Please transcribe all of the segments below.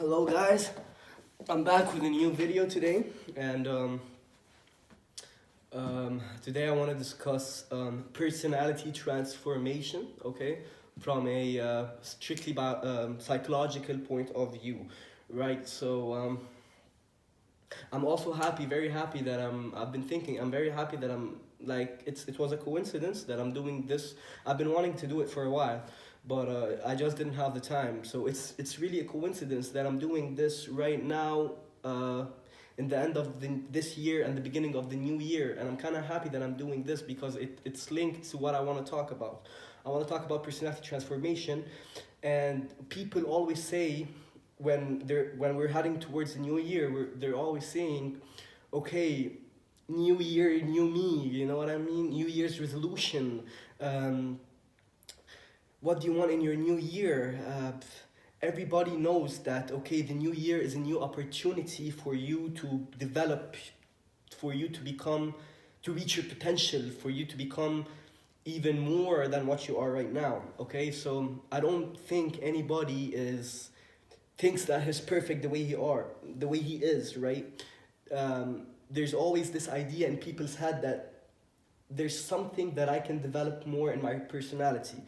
Hello guys, I'm back with a new video today, and today I want to discuss personality transformation, okay, from a strictly psychological point of view, right? So I'm also happy, very happy that I'm very happy that it was a coincidence that I'm doing this. I've been wanting to do it for a while, but I just didn't have the time. So it's really a coincidence that I'm doing this right now, in the end of this year and the beginning of the new year, and I'm kind of happy that I'm doing this because it's linked to what I want to talk about. I want to talk about personality transformation, and people always say when we're heading towards the new year, they're always saying, okay, new year, new me. You know what I mean? New Year's resolution. What do you want in your new year? Everybody knows that, okay, the new year is a new opportunity for you to develop, for you to become, to reach your potential, for you to become even more than what you are right now. Okay, so I don't think anybody thinks that he's perfect the way he is, right? There's always this idea in people's head that there's something that I can develop more in my personality.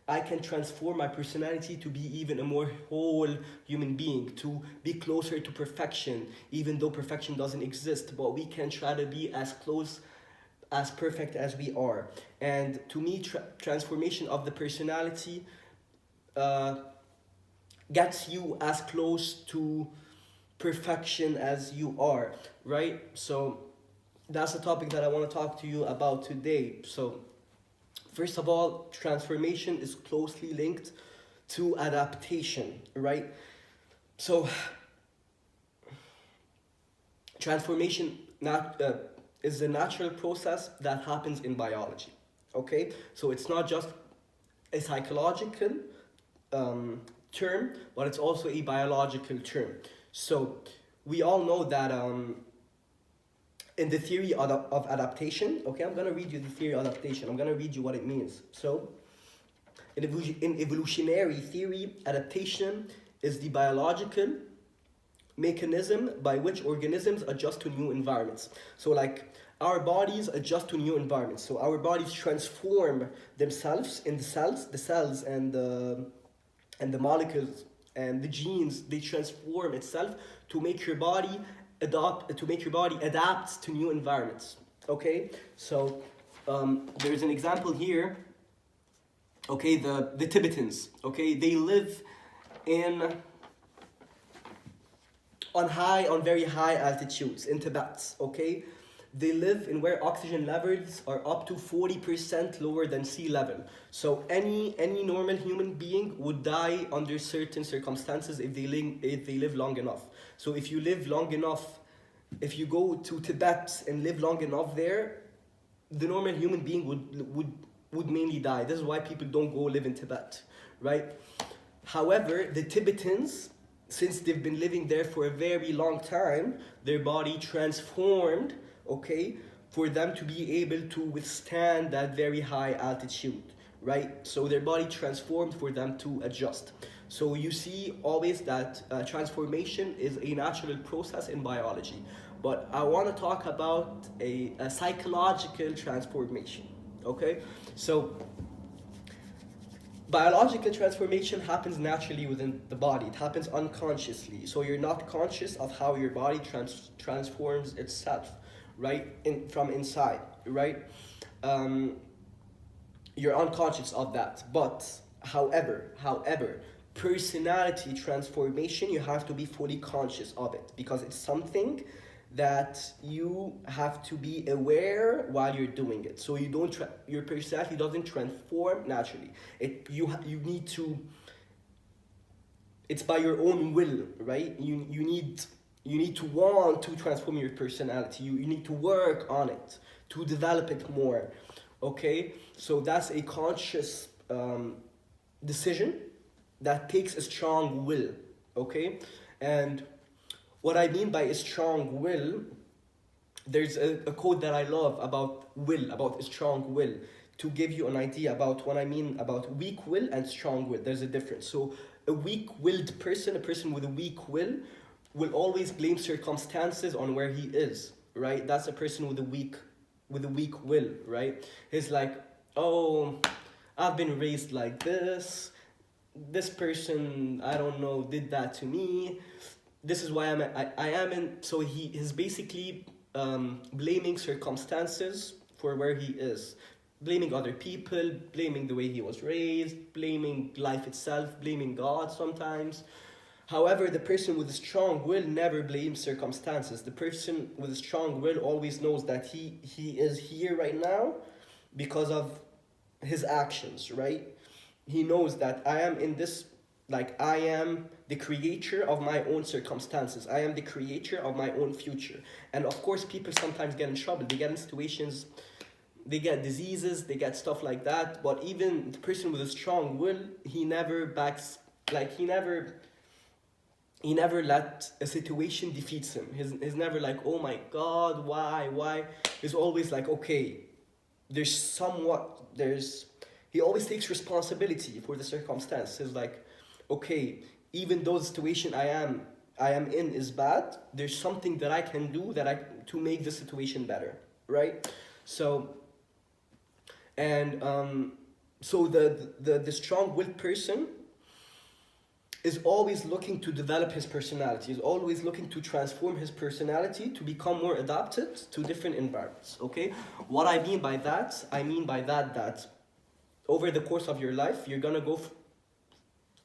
I can transform my personality to be even a more whole human being, to be closer to perfection, even though perfection doesn't exist, but we can try to be as close as perfect as we are. And to me, transformation of the personality gets you as close to perfection as you are, right? So that's the topic that I want to talk to you about today. So first of all, transformation is closely linked to adaptation, right? So transformation is a natural process that happens in biology, okay? So it's not just a psychological term, but it's also a biological term. So we all know that in the theory of adaptation, okay, I'm gonna read you the theory of adaptation. I'm gonna read you what it means. So in evolutionary theory, adaptation is the biological mechanism by which organisms adjust to new environments. So like our bodies adjust to new environments. So our bodies transform themselves in the cells and the molecules and the genes, they transform itself to make your body adapt to new environments. Okay, so there's an example here. Okay, the Tibetans. Okay, they live on very high altitudes in Tibet. Okay, they live in where oxygen levels are up to 40% lower than sea level. So any normal human being would die under certain circumstances if they live long enough. So if you live long enough, if you go to Tibet and live long enough there, the normal human being would mainly die. This is why people don't go live in Tibet, right? However, the Tibetans, since they've been living there for a very long time, their body transformed, okay, for them to be able to withstand that very high altitude, right? So their body transformed for them to adjust. So you see always that transformation is a natural process in biology. But I want to talk about a psychological transformation, okay? So biological transformation happens naturally within the body. It happens unconsciously. So you're not conscious of how your body transforms itself, right? From inside, right? You're unconscious of that. But however, personality transformation, you have to be fully conscious of it because it's something that you have to be aware while you're doing it. So your personality doesn't transform naturally. You need to. It's by your own will, right? You need to want to transform your personality. You need to work on it to develop it more. Okay, so that's a conscious decision that takes a strong will. Okay, and what I mean by a strong will, there's a quote that I love about a strong will, to give you an idea about what I mean about weak will and strong will. There's a difference. So a weak-willed person, a person with a weak will always blame circumstances on where he is, right? That's a person with a weak will, right? He's like, oh, I've been raised like this. This person, I don't know, did that to me. This is why I am in. So he is basically blaming circumstances for where he is, blaming other people, blaming the way he was raised, blaming life itself, blaming God sometimes. However, the person with a strong will never blames circumstances. The person with a strong will always knows that he is here right now because of his actions, right? He knows that I am in this, like I am the creator of my own circumstances. I am the creator of my own future. And of course, people sometimes get in trouble. They get in situations, they get diseases, they get stuff like that. But even the person with a strong will, he never backs, like he never let a situation defeats him. He's never like, oh my God, why? He's always like, okay, he always takes responsibility for the circumstance. He's like, okay, even though the situation I am in is bad, there's something that I can do to make the situation better, right? So, and so the strong-willed person is always looking to develop his personality, is always looking to transform his personality to become more adapted to different environments, okay? What I mean by that, that over the course of your life, you're gonna go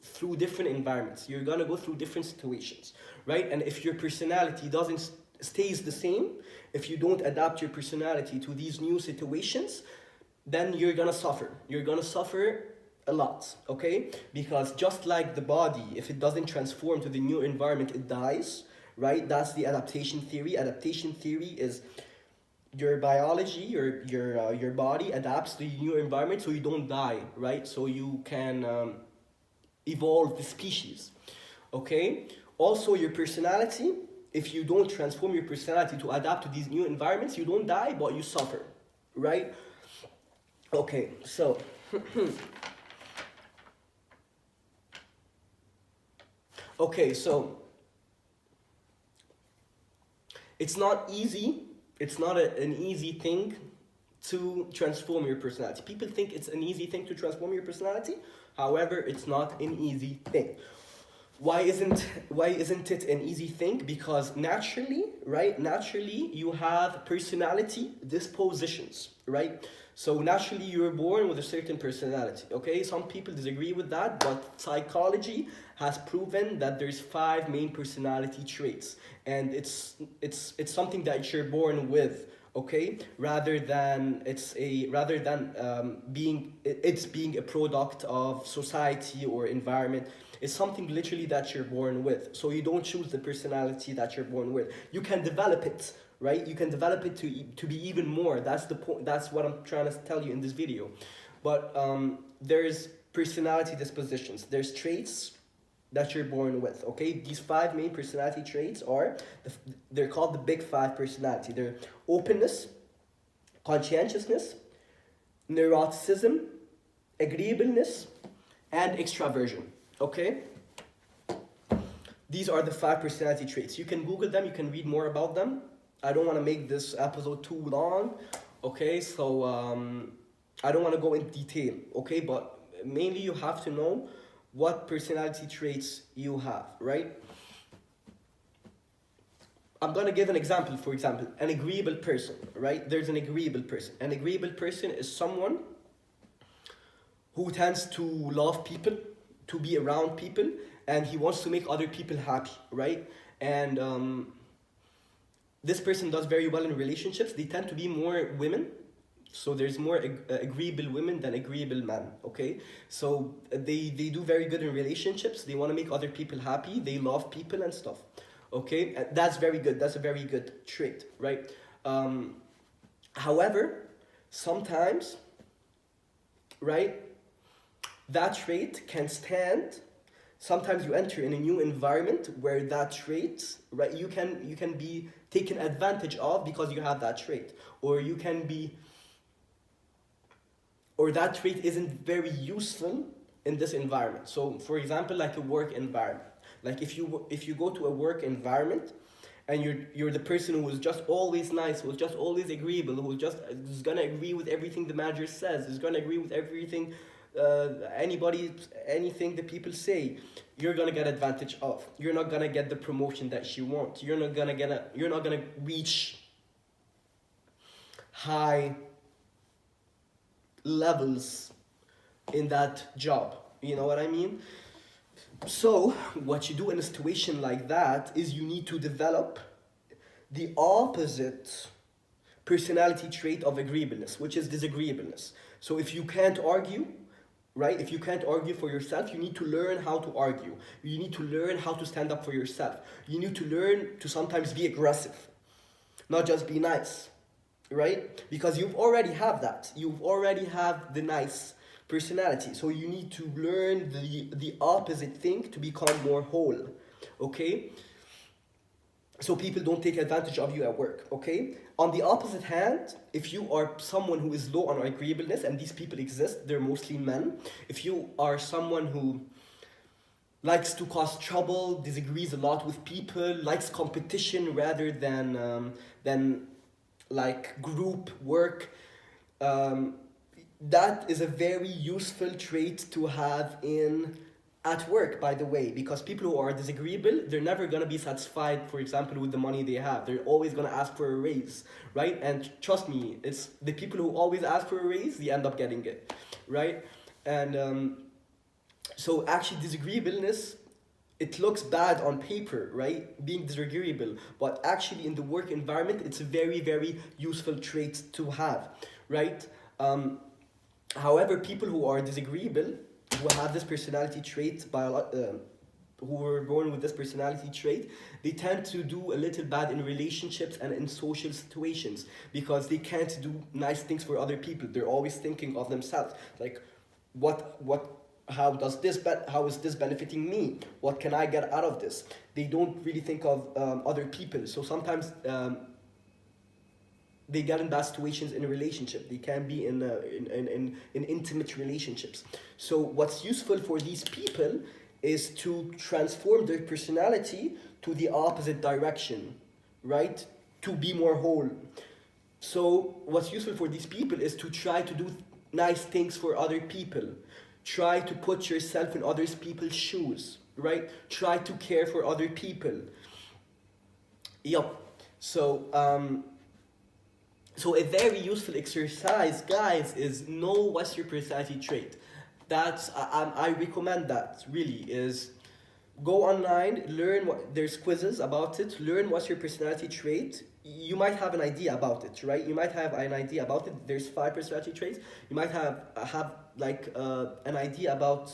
through different environments. You're gonna go through different situations, right? And if your personality stays the same, if you don't adapt your personality to these new situations, then you're gonna suffer. You're gonna suffer a lot, okay? Because just like the body, if it doesn't transform to the new environment, it dies, right? That's the adaptation theory. Adaptation theory is your biology, your body adapts to the new environment so you don't die, right? So you can evolve the species, okay? Also, your personality, if you don't transform your personality to adapt to these new environments, you don't die, but you suffer, right? Okay, so okay, so it's not easy. It's not an easy thing to transform your personality. People think it's an easy thing to transform your personality. However, it's not an easy thing. Why isn't it an easy thing? Because naturally, right? Naturally, you have personality dispositions, right? So naturally, you're born with a certain personality, okay? Some people disagree with that, but psychology has proven that there's 5 main personality traits, and it's something that you're born with, okay? Rather than being a product of society or environment. It's something literally that you're born with. So you don't choose the personality that you're born with. You can develop it, right? You can develop it to be even more. That's the point. That's what I'm trying to tell you in this video. But there's personality dispositions. There's traits that you're born with, okay? These 5 main personality traits they're called the big 5 personality. They're openness, conscientiousness, neuroticism, agreeableness, and extraversion, okay? These are the 5 personality traits. You can Google them, you can read more about them. I don't want to make this episode too long, okay? So I don't want to go in detail, okay? But mainly you have to know what personality traits you have, right? I'm going to give an example. For example, an agreeable person, right? There's an agreeable person. An agreeable person is someone who tends to love people, to be around people, and he wants to make other people happy, right? And this person does very well in relationships. They tend to be more women. So there's more agreeable women than agreeable men, okay? So they do very good in relationships. They want to make other people happy. They love people and stuff, okay? That's very good. That's a very good trait, right? However, sometimes, right, that trait can stand. Sometimes you enter in a new environment where that trait, right, you can be taken advantage of because you have that trait, or that trait isn't very useful in this environment. So for example, like a work environment. Like if you go to a work environment and you're the person who is just always nice, who's just always agreeable, who's gonna agree with everything the manager says, who's gonna agree with everything anything that people say, you're gonna get advantage of. You're not gonna get the promotion that you want. You're not gonna reach high levels in that job. You know what I mean? So what you do in a situation like that is you need to develop the opposite personality trait of agreeableness, which is disagreeableness. So if you can't argue, right? If you can't argue for yourself, you need to learn how to argue. You need to learn how to stand up for yourself. You need to learn to sometimes be aggressive, not just be nice, right? Because you've already have that. You've already have the nice personality. So you need to learn the opposite thing to become more whole, okay? So people don't take advantage of you at work, okay? On the opposite hand, if you are someone who is low on agreeableness, and these people exist, they're mostly men. If you are someone who likes to cause trouble, disagrees a lot with people, likes competition rather than like group work, that is a very useful trait to have at work, by the way, because people who are disagreeable, they're never going to be satisfied, for example, with the money they have. They're always going to ask for a raise, right? And trust me, it's the people who always ask for a raise, they end up getting it, right? And so actually disagreeableness, it looks bad on paper, right? Being disagreeable, but actually in the work environment, it's a very, very useful trait to have, right? However, people who are disagreeable, who have this personality trait, who were born with this personality trait, they tend to do a little bad in relationships and in social situations because they can't do nice things for other people. They're always thinking of themselves, like, how is this benefiting me? What can I get out of this? They don't really think of other people. So sometimes they get in bad situations in a relationship. They can be in intimate relationships. So what's useful for these people is to transform their personality to the opposite direction, right? To be more whole. So what's useful for these people is to try to do nice things for other people. Try to put yourself in other people's shoes, right? Try to care for other people. Yup. So a very useful exercise, guys, is know what's your personality trait. I recommend that, really, is go online, learn there's quizzes about it, learn what's your personality trait. You might have an idea about it, right? You might have an idea about it. There's 5 personality traits. You might have like an idea about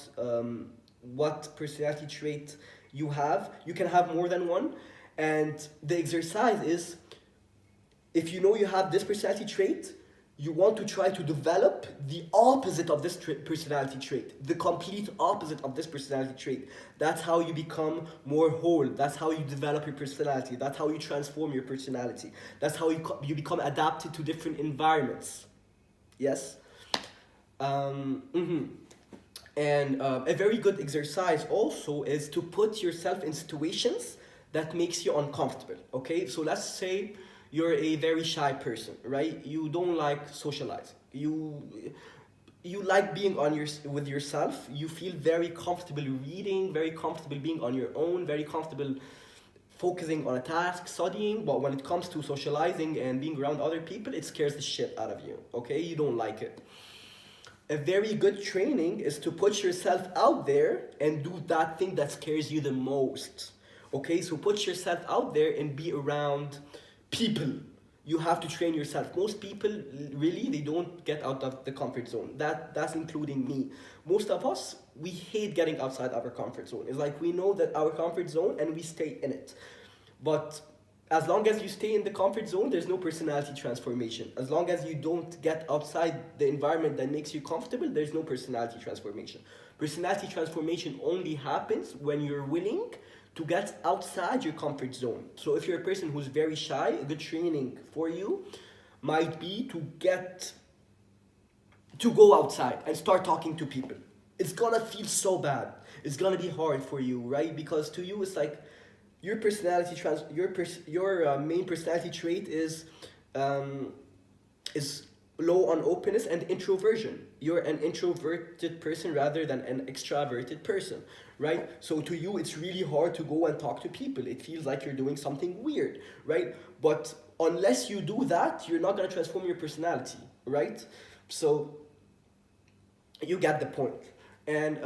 what personality trait you have. You can have more than one. And the exercise is, if you know you have this personality trait, you want to try to develop the opposite of this personality trait, the complete opposite of this personality trait. That's how you become more whole. That's how you develop your personality. That's how you transform your personality. That's how you become adapted to different environments. Yes? And a very good exercise also is to put yourself in situations that makes you uncomfortable, okay? So let's say you're a very shy person, right? You don't like socializing. You like being with yourself. You feel very comfortable reading, very comfortable being on your own, very comfortable focusing on a task, studying. But when it comes to socializing and being around other people, it scares the shit out of you, okay? You don't like it. A very good training is to put yourself out there and do that thing that scares you the most, okay? So put yourself out there and be around people. You have to train yourself. Most people, really, they don't get out of the comfort zone. That's including me. Most of us, we hate getting outside our comfort zone. It's like we know that our comfort zone and we stay in it. But as long as you stay in the comfort zone, there's no personality transformation. As long as you don't get outside the environment that makes you comfortable, there's no personality transformation. Personality transformation only happens when you're willing to get outside your comfort zone. So if you're a person who's very shy, a good training for you might be to go outside and start talking to people. it's gonna feel so bad. It's gonna be hard for you, right? Because to you, it's like your personality your main personality trait is low on openness and introversion. You're an introverted person rather than an extroverted person, right? So to you, it's really hard to go and talk to people. It feels like you're doing something weird, right? But unless you do that, you're not gonna transform your personality, right? So you get the point. And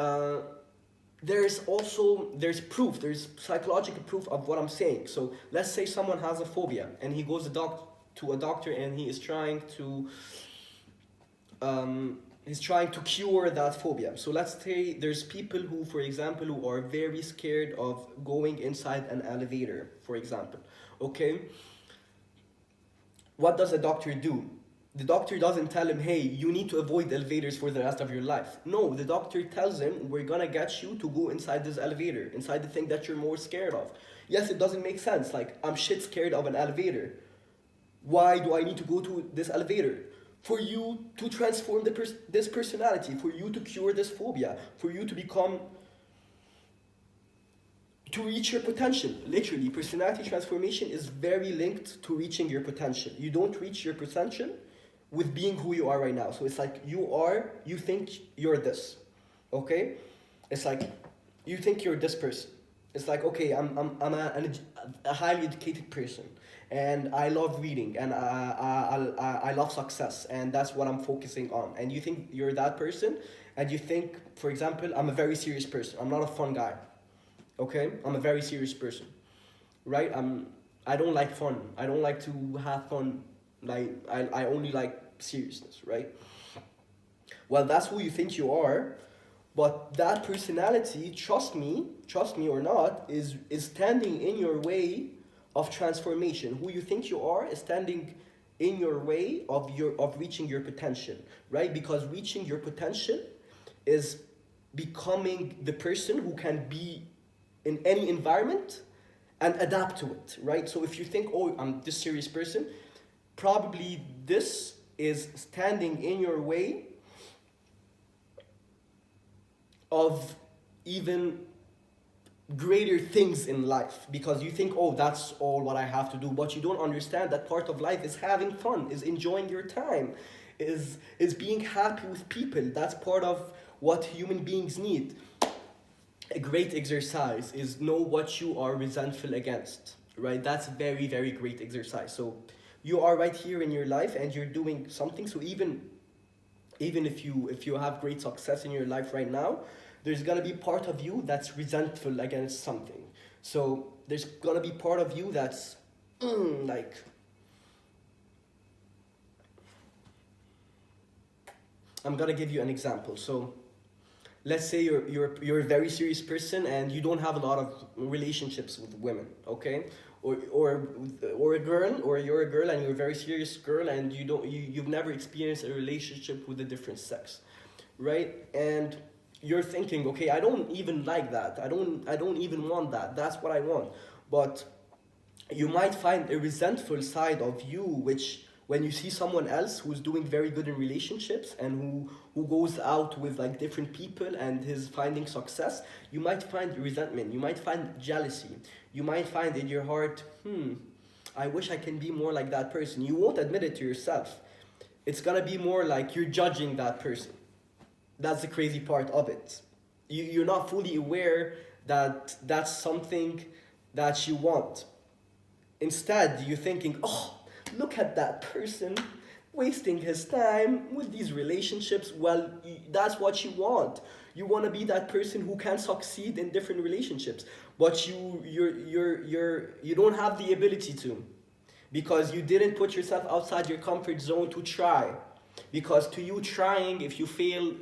there's proof, there's psychological proof of what I'm saying. So let's say someone has a phobia and he goes to a doctor and he is trying to he's trying to cure that phobia. So let's say there's people who, for example, who are very scared of going inside an elevator, for example. Okay? What does a doctor do? The doctor doesn't tell him, hey, you need to avoid elevators for the rest of your life. No, the doctor tells him, we're gonna get you to go inside this elevator, inside the thing that you're more scared of. Yes, it doesn't make sense. Like, I'm shit scared of an elevator. Why do I need to go to this elevator? For you to transform this personality, for you to cure this phobia, for you to reach your potential. Literally, personality transformation is very linked to reaching your potential. You don't reach your potential with being who you are right now. So it's like you think you're this, okay? It's like you think you're this person. It's like, okay, I'm a highly educated person, and I love reading, and I love success, and that's what I'm focusing on. And you think you're that person, and you think, for example, I'm a very serious person. I'm not a fun guy, okay? I'm a very serious person, right? I don't like fun. I don't like to have fun. Like I only like seriousness, right? Well, that's who you think you are, but that personality, trust me or not, is standing in your way of transformation. Who you think you are is standing in your way of reaching your potential, right? Because reaching your potential is becoming the person who can be in any environment and adapt to it, right? So if you think, oh, I'm this serious person, probably this is standing in your way of even greater things in life, because you think, oh, that's all what I have to do, but you don't understand that part of life is having fun, is enjoying your time, is being happy with people. That's part of what human beings need. A great exercise is know what you are resentful against, right? That's very, very great exercise. So you are right here in your life and you're doing something. So even if you have great success in your life right now, there's gonna be part of you that's resentful against something. So there's gonna be part of you that's like, I'm gonna give you an example. So let's say you're a very serious person and you don't have a lot of relationships with women, okay? Or a girl, or you're a girl and you're a very serious girl and you've never experienced a relationship with a different sex, right? And you're thinking, okay, I don't even like that. I don't even want that. That's what I want. But you might find a resentful side of you, which when you see someone else who's doing very good in relationships and who goes out with like different people and is finding success, you might find resentment, you might find jealousy, you might find in your heart, I wish I can be more like that person. You won't admit it to yourself. It's gonna be more like you're judging that person. That's the crazy part of it. You're not fully aware that that's something that you want. Instead, you're thinking, oh, look at that person wasting his time with these relationships. Well, that's what you want. You want to be that person who can succeed in different relationships, but you don't have the ability to, because you didn't put yourself outside your comfort zone to try. Because to you, trying, if you fail,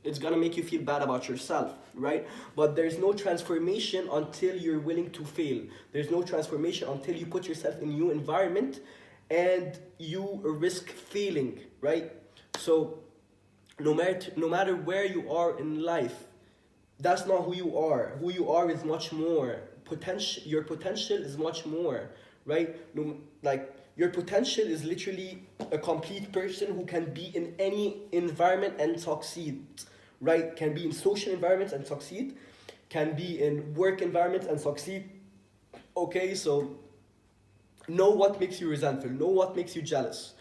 it's gonna make you feel bad about yourself, right? But there's no transformation until you're willing to fail. There's no transformation until you put yourself in a new environment and you risk failing, right? So no matter where you are in life, that's not who you are. Who you are is much more. Your potential is much more, right? Your potential is literally a complete person who can be in any environment and succeed, right? Can be in social environments and succeed, can be in work environments and succeed. Okay, so know what makes you resentful, know what makes you jealous.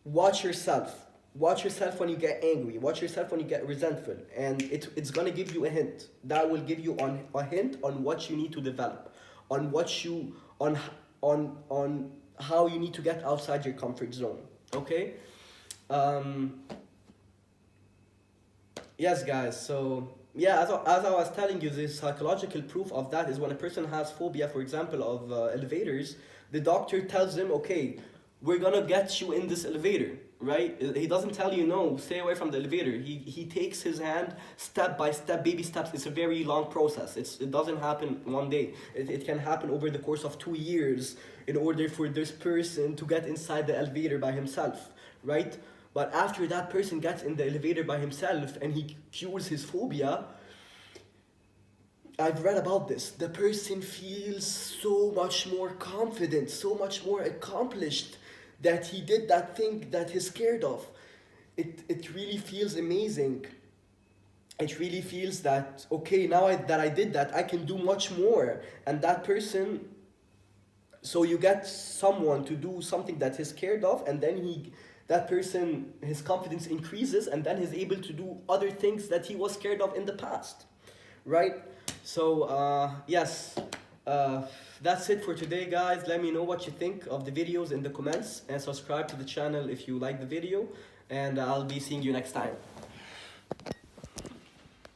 Watch yourself. Watch yourself when you get angry. Watch yourself when you get resentful. And it's gonna give you a hint. That will give you a hint on what you need to develop, on what you on how you need to get outside your comfort zone. Okay? Yes, guys. So yeah, as I was telling you, the psychological proof of that is when a person has phobia, for example, of elevators. The doctor tells him, okay, we're gonna get you in this elevator, right? He doesn't tell you, no, stay away from the elevator. He takes his hand step by step, baby steps. It's a very long process. It doesn't happen one day. It can happen over the course of 2 years in order for this person to get inside the elevator by himself, right? But after that person gets in the elevator by himself and he cures his phobia, I've read about this. The person feels so much more confident, so much more accomplished that he did that thing that he's scared of. It really feels amazing. It really feels that, okay, now that I did that, I can do much more. And that person, so you get someone to do something that he's scared of, and then that person, his confidence increases, and then he's able to do other things that he was scared of in the past, right? So yes, that's it for today, guys. Let me know what you think of the videos in the comments, and subscribe to the channel if you like the video, and I'll be seeing you next time.